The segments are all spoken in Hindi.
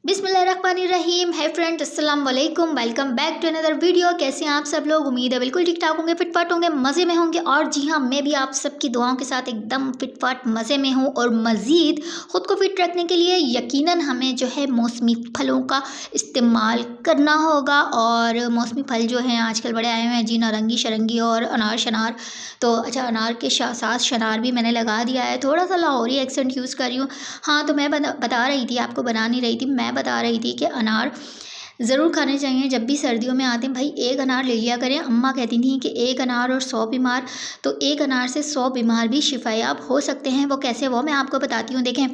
बिस्मिल्लाहिर्रहमानिर्रहीम। है फ्रेंड, अस्सलाम वालेकुम। Welcome back to another video. कैसे हैं आप सब लोग? उम्मीद है बिल्कुल ठीक ठाक होंगे, फिटफाट होंगे, मज़े में होंगे। और जी हाँ, मैं भी आप सबकी दुआओं के साथ एकदम फिटफाट मज़े में हूँ। और मज़ीद ख़ुद को फिट रखने के लिए यकीनन हमें जो है मौसमी फलों का इस्तेमाल करना होगा। और मौसमी फल जो हैं आजकल बड़े आए हुए हैं जी, नारंगी शरंगी और अनार शनार। तो अच्छा, अनार के साथ शनार भी मैंने लगा दिया है। थोड़ा सा लाहौरी एक्सेंट यूज़ कर रही हूँ। हाँ, तो मैं बता रही थी, आपको बना नहीं रही थी, मैं बता रही थी कि अनार ज़रूर खाने चाहिए जब भी सर्दियों में आते हैं। भाई एक अनार ले लिया करें। अम्मा कहती थी कि एक अनार और 100 बीमार। तो एक अनार से 100 बीमार भी शिफायाब हो सकते हैं। वो कैसे, वो मैं आपको बताती हूँ। देखें,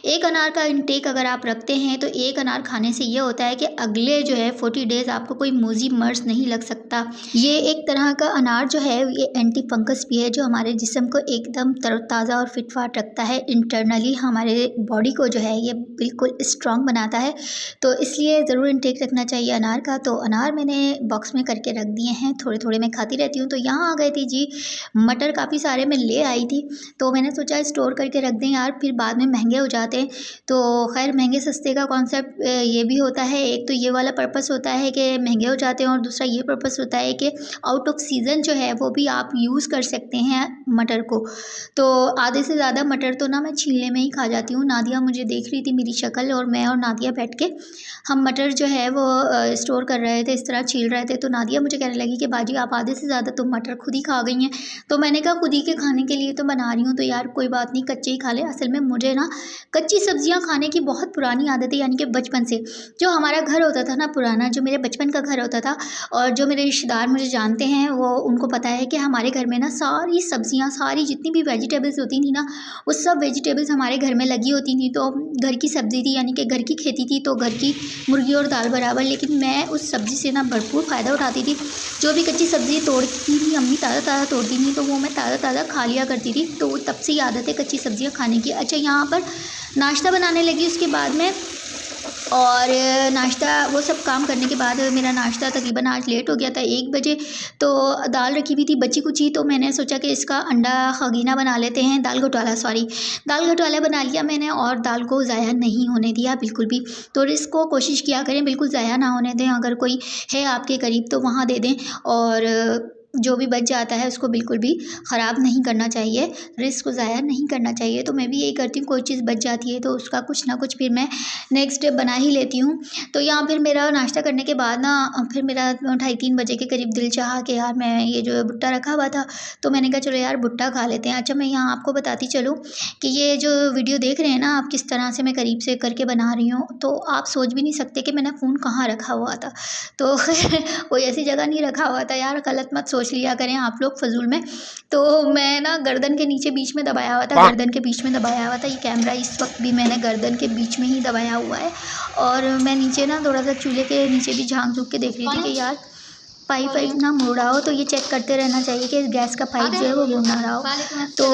एक अनार का इंटेक अगर आप रखते हैं तो एक अनार खाने से ये होता है कि अगले जो है 40 डेज़ आपको कोई मूजी मर्ज नहीं लग सकता। ये एक तरह का अनार जो है ये एंटी फंगस भी है, जो हमारे जिस्म को एकदम तरोताज़ा और फिटफाट रखता है। इंटरनली हमारे बॉडी को जो है ये बिल्कुल स्ट्रॉन्ग बनाता है। तो इसलिए ज़रूर इंटेक रखना चाहिए अनार का। तो अनार मैंने बॉक्स में करके रख दिए हैं, थोड़े थोड़े मैं खाती रहती हूँ। तो यहाँ आ गए थे जी मटर, काफ़ी सारे मैं ले आई थी। तो मैंने सोचा स्टोर करके रख दें यार, फिर बाद में महंगे हो जाते हैं। तो खैर, महंगे सस्ते का कॉन्सेप्ट ये भी होता है। एक तो ये वाला पर्पस होता है कि महंगे हो जाते हैं, और दूसरा ये पर्पस होता है कि आउट ऑफ सीज़न जो है वो भी आप यूज़ कर सकते हैं मटर को। तो आधे से ज़्यादा मटर तो ना मैं छीलने में ही खा जाती हूँ। नादिया मुझे देख रही थी, मेरी शक्ल, और मैं और नादिया बैठ के हम मटर जो है वो स्टोर कर रहे थे, इस तरह छील रहे थे। तो नादिया मुझे कहने लगी कि बाजी आप आधे से ज़्यादा तो मटर खुद ही खा गई हैं। तो मैंने कहा खुद ही के खाने के लिए तो बना रही हूँ, तो यार कोई बात नहीं, कच्चे ही खा ले। असल में मुझे ना कच्ची सब्जियाँ खाने की बहुत पुरानी आदत है, यानी कि बचपन से। जो हमारा घर होता था ना पुराना, जो मेरे बचपन का घर होता था, और जो मेरे रिश्तेदार मुझे जानते हैं वो उनको पता है कि हमारे घर में ना सारी सब्जियाँ, सारी जितनी भी वेजिटेबल्स होती थी ना, वो सब वेजिटेबल्स हमारे घर में लगी होती थी। तो घर की सब्ज़ी थी, यानी कि घर की खेती थी, तो घर की मुर्गी और दाल बराबर। लेकिन मैं उस सब्ज़ी से ना भरपूर फ़ायदा उठाती थी। जो भी कच्ची सब्ज़ी तोड़ती थी अम्मी, ताज़ा ताज़ा तोड़ती थी, तो वो मैं ताज़ा ताज़ा खा लिया करती थी। तो तब से ही आदत है कच्ची सब्ज़ियाँ खाने की। अच्छा, यहाँ पर नाश्ता बनाने लगी उसके बाद में, और नाश्ता वो सब काम करने के बाद मेरा नाश्ता तकरीबन आज लेट हो गया था 1 बजे। तो दाल रखी हुई थी बची कुची, तो मैंने सोचा कि इसका अंडा खगीना बना लेते हैं, दाल घोटाला, सॉरी, दाल घोटाला बना लिया मैंने। और दाल को ज़ाया नहीं होने दिया बिल्कुल भी। तो इसको कोशिश किया करें बिल्कुल ज़ाया ना होने दें। अगर कोई है आपके करीब तो वहाँ दे दें, और जो भी बच जाता है उसको बिल्कुल भी ख़राब नहीं करना चाहिए, रिस्क को ज़ाया नहीं करना चाहिए। तो मैं भी यही करती हूँ, कोई चीज़ बच जाती है तो उसका कुछ ना कुछ फिर मैं नेक्स्ट डे बना ही लेती हूँ। तो यहाँ फिर मेरा नाश्ता करने के बाद ना फिर मेरा 2:30-3 बजे के करीब दिल चाहा कि यार मैं ये जो भुट्टा रखा हुआ था, तो मैंने कहा चलो यार भुट्टा खा लेते हैं। अच्छा, मैं यहाँ आपको बताती चलूँ कि ये जो वीडियो देख रहे हैं ना आप, किस तरह से मैं करीब से करके बना रही हूँ, तो आप सोच भी नहीं सकते कि मैंने फ़ोन कहाँ रखा हुआ था। तो कोई ऐसी जगह नहीं रखा हुआ था यार, गलत मत सोच लिया करें आप लोग फजूल में। तो मैं ना गर्दन के नीचे बीच में दबाया हुआ था, गर्दन के बीच में दबाया हुआ था। ये कैमरा इस वक्त भी मैंने गर्दन के बीच में ही दबाया हुआ है। और मैं नीचे ना थोड़ा सा चूल्हे के नीचे भी झांक झूक के देख रही थी कि यार पाइप वाइप ना मुड़ रहा हो। तो ये चेक करते रहना चाहिए कि गैस का पाइप जो है वो मुड़ ना रहा हो। तो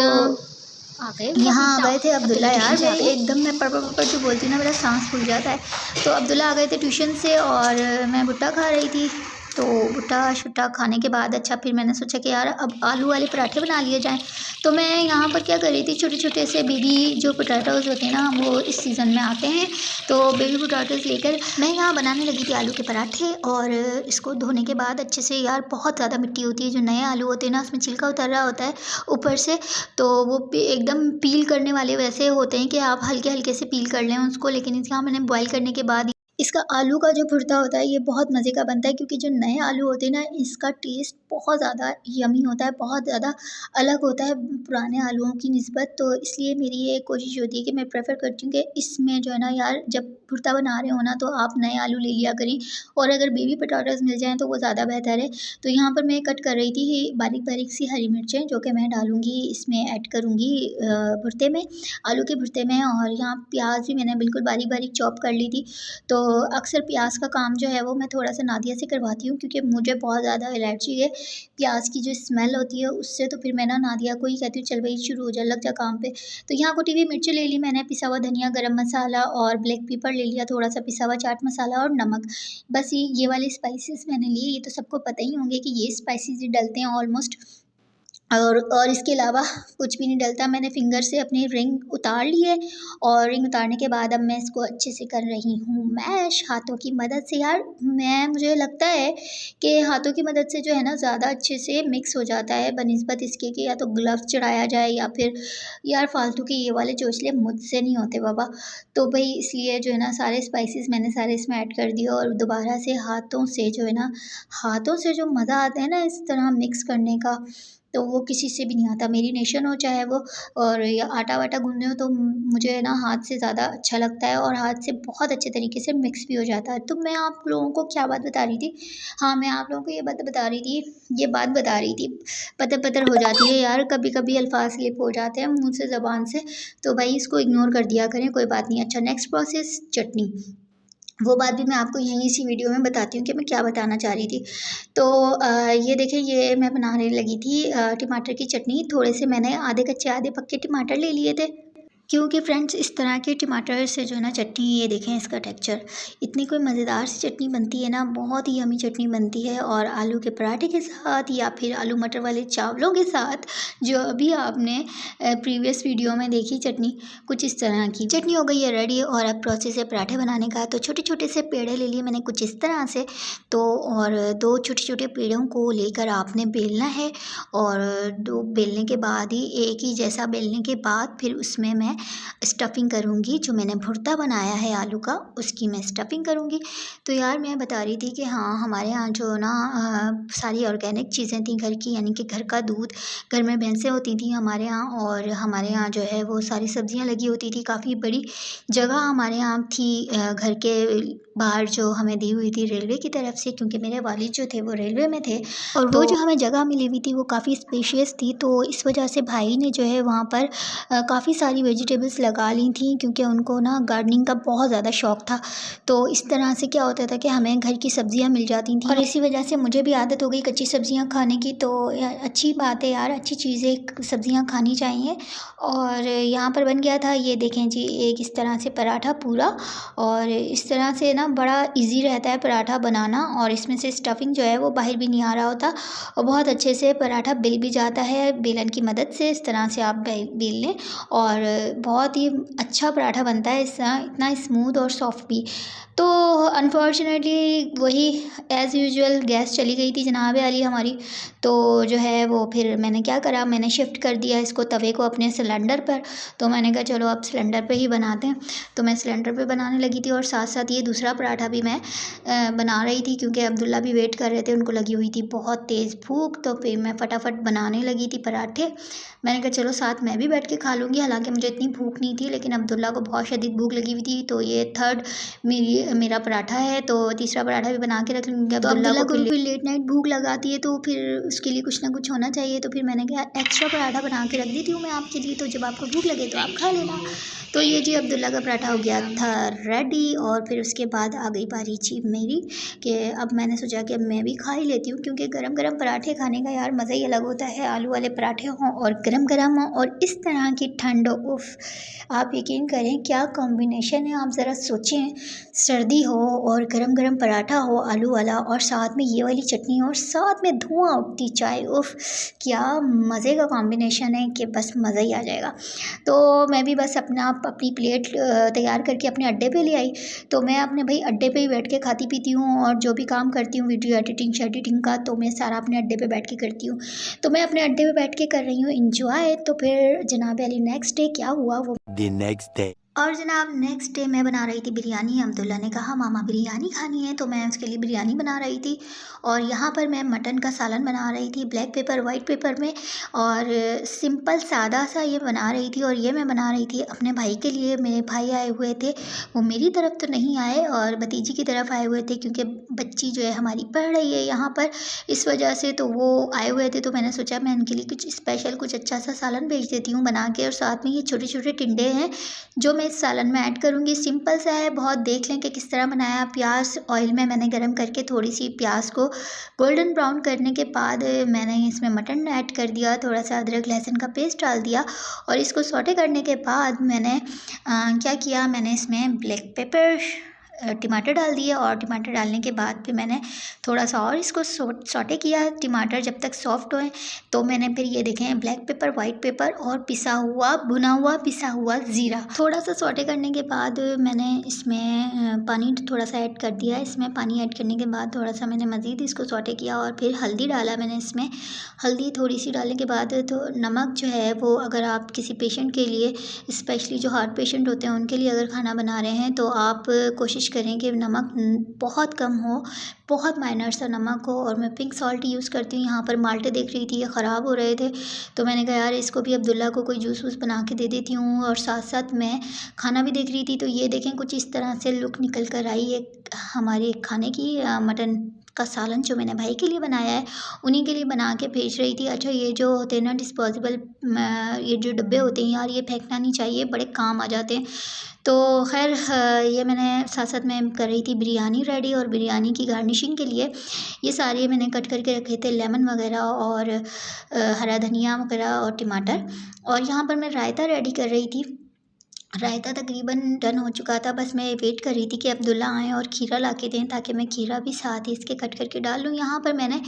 यहाँ आ गए थे अब्दुल्ला, यार मेरे एकदम, मैं पड़ जो बोलती हूँ ना मेरा सांस फूल जाता है। तो अब्दुल्ला आ गए थे ट्यूशन से, और मैं भुट्टा खा रही थी। तो भुट्टा शुट्टा खाने के बाद अच्छा फिर मैंने सोचा कि यार अब आलू वाले पराठे बना लिए जाएं। तो मैं यहाँ पर क्या कर रही थी, छोटे छोटे से बेबी जो पोटैटोज़ होते हैं ना, वो इस सीज़न में आते हैं, तो बेबी पोटैटोज़ लेकर मैं यहाँ बनाने लगी थी आलू के पराठे। और इसको धोने के बाद अच्छे से, यार बहुत ज़्यादा मिट्टी होती है, जो नए आलू होते हैं ना उसमें छिलका उतर रहा होता है ऊपर से, तो वो एकदम पील करने वाले वैसे होते हैं कि आप हल्के हल्के से पील कर लें उसको। लेकिन यहाँ मैंने बॉयल करने के बाद इसका आलू का जो भुर्ता होता है ये बहुत मज़े का बनता है, क्योंकि जो नए आलू होते हैं ना इसका टेस्ट बहुत ज़्यादा यमी होता है, बहुत ज़्यादा अलग होता है पुराने आलूओं की निस्बत। तो इसलिए मेरी ये कोशिश होती है कि मैं प्रेफर करती हूँ कि इसमें जो है ना यार, जब भुर्ता बना रहे हो ना तो आप नए आलू ले लिया करें, और अगर बेबी पोटैटोज़ मिल जाएँ तो वो ज़्यादा बेहतर है। तो यहाँ पर मैं कट कर रही थी बारीक बारीक सी हरी मिर्चें, जो कि मैं डालूँगी इसमें, ऐड करूँगी भुर्ते में, आलू के भुर्ते में। और यहाँ प्याज भी मैंने बिल्कुल बारीक बारीक चॉप कर ली थी। तो अक्सर प्याज का काम जो है वो मैं थोड़ा सा नादिया से करवाती हूँ, क्योंकि मुझे बहुत ज़्यादा एलर्जी है प्याज की, जो स्मेल होती है उससे। तो फिर मैं ना नादिया को ही कहती हूँ चल भाई शुरू हो जा, लग जा काम पे। तो यहाँ कुटी हुई मिर्ची ले ली मैंने, पिसा हुआ धनिया, गरम मसाला और ब्लैक पेपर ले लिया, थोड़ा सा पिसा हुआ चाट मसाला और नमक। बस ये वाले स्पाइसेस मैंने लिए। ये तो सबको पता ही होंगे कि ये स्पाइसेस डलते हैं ऑलमोस्ट और इसके अलावा कुछ भी नहीं डलता। मैंने फिंगर से अपनी रिंग उतार ली है और रिंग उतारने के बाद अब मैं इसको अच्छे से कर रही हूँ मैश हाथों की मदद से। यार मुझे लगता है कि हाथों की मदद से जो है ना ज़्यादा अच्छे से मिक्स हो जाता है बनिस्बत इसके कि या तो ग्लव्स चढ़ाया जाए या फिर यार फालतू के ये वाले चोचले मुझसे नहीं होते बाबा। तो भाई इसलिए जो है ना सारे स्पाइसेस मैंने सारे इसमें ऐड कर दिए और दोबारा से हाथों से जो है ना, हाथों से जो मज़ा आता है ना इस तरह मिक्स करने का, तो वो किसी से भी नहीं आता। मेरीनेशन हो चाहे वो और या आटा वाटा गूँदे हो, तो मुझे ना हाथ से ज़्यादा अच्छा लगता है और हाथ से बहुत अच्छे तरीके से मिक्स भी हो जाता है। तो मैं आप लोगों को क्या बात बता रही थी, हाँ मैं आप लोगों को ये बात बता रही थी, पतर-पतर हो जाती है यार, कभी-कभी अल्फ़ाज़ स्लिप हो जाते हैं मुँह से ज़बान से, तो भाई इसको इग्नोर कर दिया करें, कोई बात नहीं। अच्छा नेक्स्ट प्रोसेस चटनी, वो बात भी मैं आपको यहीं इसी वीडियो में बताती हूँ कि मैं क्या बताना चाह रही थी। तो ये देखिए ये मैं बनाने लगी थी टमाटर की चटनी। थोड़े से मैंने आधे कच्चे आधे पक्के टमाटर ले लिए थे, क्योंकि फ्रेंड्स इस तरह के टमाटर से जो है ना चटनी, ये देखें इसका टेक्सचर, इतनी कोई मज़ेदार सी चटनी बनती है ना, बहुत ही यम्मी चटनी बनती है। और आलू के पराठे के साथ या फिर आलू मटर वाले चावलों के साथ, जो अभी आपने प्रीवियस वीडियो में देखी चटनी, कुछ इस तरह की चटनी हो गई है रेडी। और अब प्रोसेस है पराठे बनाने का। तो छोटे छोटे से पेड़े ले लिए मैंने कुछ इस तरह से, तो और दो छोटे छोटे पेड़ों को लेकर आपने बेलना है और दो बेलने के बाद ही एक ही जैसा बेलने के बाद फिर उसमें मैं स्टफिंग करूँगी। जो मैंने भुर्ता बनाया है आलू का, उसकी मैं स्टफिंग करूँगी। तो यार मैं बता रही थी कि हाँ हमारे यहाँ जो ना सारी ऑर्गेनिक चीज़ें थी घर की, यानी कि घर का दूध, घर में भैंसें होती थी हमारे यहाँ, और हमारे यहाँ जो है वो सारी सब्जियाँ लगी होती थी। काफ़ी बड़ी जगह हमारे यहाँ थी घर के बाहर, जो हमें दी हुई थी रेलवे की तरफ से, क्योंकि मेरे वालिद जो थे वो रेलवे में थे, और वो जो हमें जगह मिली हुई थी वो काफ़ी स्पेशियस थी। तो इस वजह से भाई ने जो है वहाँ पर काफ़ी सारी वेजिटेबल्स लगा ली थी, क्योंकि उनको ना गार्डनिंग का बहुत ज़्यादा शौक़ था। तो इस तरह से क्या होता था कि हमें घर की सब्जियां मिल जाती थी, और इसी वजह से मुझे भी आदत हो गई कच्ची सब्जियां खाने की। तो अच्छी बात है यार, अच्छी चीज़ें सब्जियां खानी चाहिए। और यहाँ पर बन गया था, ये देखें जी, एक इस तरह से पराठा पूरा, और इस तरह से ना बड़ा इजी रहता है पराठा बनाना, और इसमें से स्टफिंग जो है वो बाहर भी नहीं आ रहा होता, और बहुत अच्छे से पराठा बेल भी जाता है बेलन की मदद से। इस तरह से आप बेल लें और बहुत ही अच्छा पराठा बनता है, इतना स्मूथ और सॉफ्ट भी। तो अनफॉर्चुनेटली वही एज़ यूजुअल गैस चली गई थी जनाब वाली हमारी। तो जो है वो फिर मैंने क्या करा, मैंने शिफ्ट कर दिया इसको तवे को अपने सिलेंडर पर। तो मैंने कहा चलो अब सिलेंडर पे ही बनाते हैं। तो मैं सिलेंडर पे बनाने लगी थी, और साथ साथ ये दूसरा पराठा भी मैं बना रही थी, क्योंकि अब्दुल्ला भी वेट कर रहे थे, उनको लगी हुई थी बहुत तेज़ भूख। तो फिर मैं फटाफट बनाने लगी थी पराठे। मैंने कहा चलो साथ मैं भी बैठ के खा लूँगी, हालांकि मुझे इतनी भूख नहीं थी, लेकिन अब्दुल्ला को बहुत शदीद भूख लगी हुई थी। तो ये थर्ड मेरा पराठा है, तो तीसरा पराठा भी बना के रख लूँगी। तो अब्दुल्ला को फिर लेट नाइट भूख लगाती है, तो फिर उसके लिए कुछ ना कुछ होना चाहिए। तो फिर मैंने कहा एक्स्ट्रा पराठा बना के रख देती हूँ मैं आपके लिए, तो जब आपको भूख लगे तो आप खा लेना। तो ये जी अब्दुल्ला का पराठा हो गया था रेडी। और फिर उसके बाद आ गई बारी जी मेरी, कि अब मैंने सोचा कि अब मैं भी खा ही लेती हूँ, क्योंकि गरम गरम पराठे खाने का यार मज़ा ही अलग होता है। आलू वाले पराठे हों और गरम गरम हों, और इस तरह की ठंड, उफ, आप यकीन करें क्या कॉम्बिनेशन है। आप ज़रा सोचें, सर्दी हो और गरम गरम पराठा हो आलू वाला, और साथ में ये वाली चटनी हो, और साथ में धुआं उठती चाय, उफ, क्या मज़े का कॉम्बिनेशन है कि बस मज़ा ही आ जाएगा। तो मैं भी बस अपनी प्लेट तैयार करके अपने अड्डे पे ले आई। तो मैं अपने भाई अड्डे पे ही बैठ के खाती पीती हूँ, और जो भी काम करती हूँ वीडियो एडिटिंग का, तो मैं सारा अपने अड्डे पे बैठ के करती हूँ। तो मैं अपने अड्डे पे बैठ के कर रही हूँ इंजॉय। तो फिर जनाब अली नेक्स्ट डे क्या हुआ वो The next day. और जनाब नेक्स्ट डे मैं बना रही थी बिरयानी। अब्दुल्ला ने कहा मामा बिरयानी खानी है, तो मैं उसके लिए बिरयानी बना रही थी। और यहाँ पर मैं मटन का सालन बना रही थी ब्लैक पेपर वाइट पेपर में, और सिंपल सादा सा ये बना रही थी। और ये मैं बना रही थी अपने भाई के लिए। मेरे भाई आए हुए थे, वो मेरी तरफ तो नहीं आए और भतीजी की तरफ आए हुए थे, क्योंकि बच्ची जो है हमारी पढ़ रही है यहाँ पर, इस वजह से तो वो आए हुए थे। तो मैंने सोचा मैं उनके लिए कुछ स्पेशल कुछ अच्छा सा सालन भेज देती हूँ बना के। और साथ में ये छोटे छोटे टिंडे हैं जो मैं इस सालन में ऐड करूँगी। सिंपल सा है बहुत, देख लें कि किस तरह बनाया। प्याज ऑयल में मैंने गरम करके थोड़ी सी प्याज को गोल्डन ब्राउन करने के बाद मैंने इसमें मटन ऐड कर दिया, थोड़ा सा अदरक लहसुन का पेस्ट डाल दिया, और इसको सौटे करने के बाद मैंने क्या किया, मैंने इसमें ब्लैक पेपर टमाटर डाल दिए और टमाटर डालने के बाद फिर मैंने थोड़ा सा और इसको सौटे किया टमाटर जब तक सॉफ्ट होए। तो मैंने फिर ये देखें ब्लैक पेपर, वाइट पेपर और पिसा हुआ भुना हुआ पिसा हुआ ज़ीरा थोड़ा सा सौटे करने के बाद मैंने इसमें पानी थोड़ा सा ऐड कर दिया। इसमें पानी ऐड करने के बाद थोड़ा सा मैंने मज़ीद इसको सौटे किया और फिर हल्दी डाला मैंने इसमें। हल्दी थोड़ी सी डालने के बाद तो नमक जो है वो अगर आप किसी पेशेंट के लिए, स्पेशली जो हार्ट पेशेंट होते हैं उनके लिए अगर खाना बना रहे हैं तो आप कोशिश करें कि नमक बहुत कम हो, बहुत माइनर सा नमक हो। और मैं पिंक सॉल्ट यूज़ करती हूँ। यहाँ पर माल्टे देख रही थी ये ख़राब हो रहे थे तो मैंने कहा यार इसको भी अब्दुल्ला को कोई जूस वूस बना के दे देती हूँ। और साथ साथ मैं खाना भी देख रही थी तो ये देखें कुछ इस तरह से लुक निकल कर आई है हमारे खाने की। मटन का सालन जो मैंने भाई के लिए बनाया है उन्हीं के लिए बना के भेज रही थी। अच्छा ये जो होते हैं ना डिस्पोजेबल ये जो डब्बे होते हैं यार, ये फेंकना नहीं चाहिए, बड़े काम आ जाते हैं। तो खैर ये मैंने साथ साथ में कर रही थी बिरयानी रेडी। और बिरयानी की गार्निशिंग के लिए ये सारे मैंने कट करके रखे थे, लेमन वगैरह और हरा धनिया वगैरह और टमाटर। और यहाँ पर मैं रायता रेडी कर रही थी। रायता तकरीबन डन हो चुका था, बस मैं वेट कर रही थी कि अब्दुल्ला आएँ और खीरा ला के दें ताकि मैं खीरा भी साथ ही इसके कट करके डाल लूँ। यहाँ पर मैंने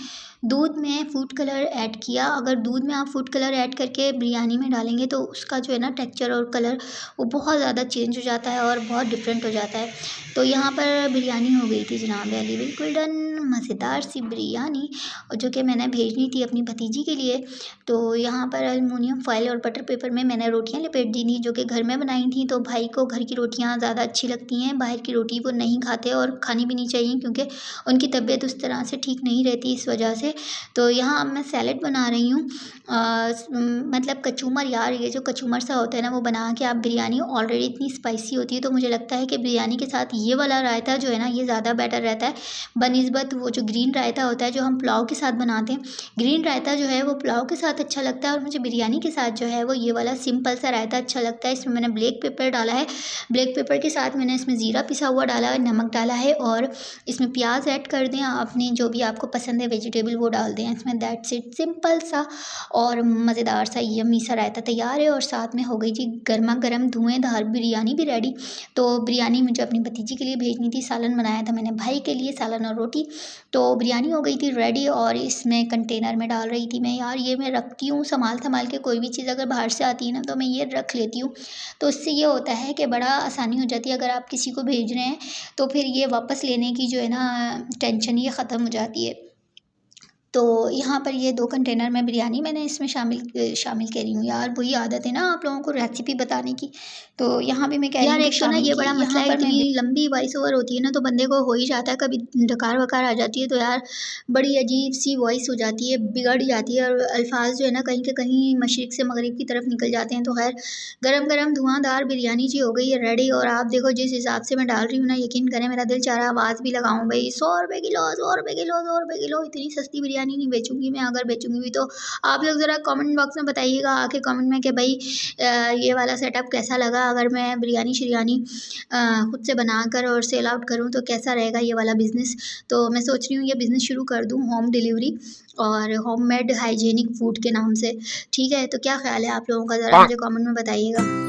दूध में फूड कलर ऐड किया। अगर दूध में आप फूड कलर ऐड करके बिरयानी में डालेंगे तो उसका जो है ना टेक्सचर और कलर वो बहुत ज़्यादा चेंज हो जाता है और बहुत डिफरेंट हो जाता है। तो यहाँ पर बिरयानी हो गई थी जनाब वाली बिल्कुल डन, मज़ेदार सी बिरयानी, और जो कि मैंने भेजनी थी अपनी भतीजी के लिए। तो यहाँ पर एलुमिनियम फॉइल और बटर पेपर में मैंने रोटियाँ लपेट दी थी जो कि घर में बनाई थी। तो भाई को घर की रोटियाँ ज़्यादा अच्छी लगती हैं, बाहर की रोटी वो नहीं खाते और खानी भी नहीं चाहिए क्योंकि उनकी तबीयत उस तरह से ठीक नहीं रहती इस वजह से। तो यहाँ अब मैं सैलेड बना रही हूँ। मतलब कचूमर, यार ये जो कचूमर सा होता है ना वो बना के आप, बिरयानी ऑलरेडी इतनी स्पाइसी होती है तो मुझे लगता है कि बिरयानी के साथ ये वाला रायता जो है ना ये ज़्यादा बेटर रहता है बनिस्बत वो जो ग्रीन रायता होता है जो हम पुलाव के साथ बनाते हैं। ग्रीन रायता जो है वो पुलाव के साथ अच्छा लगता है और मुझे बिरयानी के साथ जो है वो ये वाला सिंपल सा रायता अच्छा लगता है। इसमें मैंने ब्लैक पेपर डाला है, ब्लैक पेपर के साथ मैंने इसमें ज़ीरा पिसा हुआ डाला है, नमक डाला है और इसमें प्याज ऐड कर दें, अपनी जो भी आपको पसंद है वेजिटेबल वो डाल दें इसमें। दैट्स इट, सिंपल सा और मज़ेदार सा यम्मी सा रायता तैयार है। और साथ में हो गई जी गर्मा गर्म धुएंधार बिरयानी भी रेडी। तो बिरयानी मुझे अपनी भतीजी के लिए भेजनी थी, सालन बनाया था मैंने भाई के लिए, सालन और रोटी। तो बिरयानी हो गई थी रेडी और इसमें कंटेनर में डाल रही थी मैं। यार ये मैं रखती हूँ संभाल संभाल के, कोई भी चीज़ अगर बाहर से आती है ना तो मैं ये रख लेती हूँ। तो इससे ये होता है कि बड़ा आसानी हो जाती है अगर आप किसी को भेज रहे हैं तो फिर ये वापस लेने की जो है ना टेंशन ये ख़त्म हो जाती है। तो यहाँ पर ये 2 कंटेनर में बिरयानी मैंने इसमें शामिल कह रही हूँ। यार वही आदत है ना आप लोगों को रेसिपी बताने की, तो यहाँ भी मैं कह रही हूँ यार एक तो ना ये बड़ा मसला है, इतनी लंबी वॉइस ओवर होती है ना तो बंदे को हो ही जाता है, कभी डकार वकार आ जाती है तो यार बड़ी अजीब सी वॉइस हो जाती है, बिगड़ जाती है और अल्फाज जो है ना कहीं के कहीं मशरिक़ से मगरिब की तरफ निकल जाते हैं। तो खैर गरम गरम धुआंधार बिरयानी जी हो गई है रेडी। और आप देखो जिस हिसाब से मैं डाल रही हूँ ना, यकीन करें मेरा दिल चाह रहा है आवाज़ भी लगाऊँ भाई 100 रुपये किलो, 100 रुपये किलो, 100 रुपये किलो। इतनी सस्ती बिरयानी नहीं बेचूंगी मैं, अगर बेचूंगी भी तो आप लोग ज़रा कमेंट बॉक्स में बताइएगा आके कमेंट में कि भाई ये वाला सेटअप कैसा लगा। अगर मैं बिरयानी शिरयानी खुद से बनाकर और सेल आउट करूँ तो कैसा रहेगा ये वाला बिज़नेस। तो मैं सोच रही हूँ ये बिज़नेस शुरू कर दूँ, होम डिलीवरी और होममेड हाइजीनिक फूड के नाम से। ठीक है, तो क्या ख्याल है आप लोगों का, ज़रा मुझे कमेंट में बताइएगा।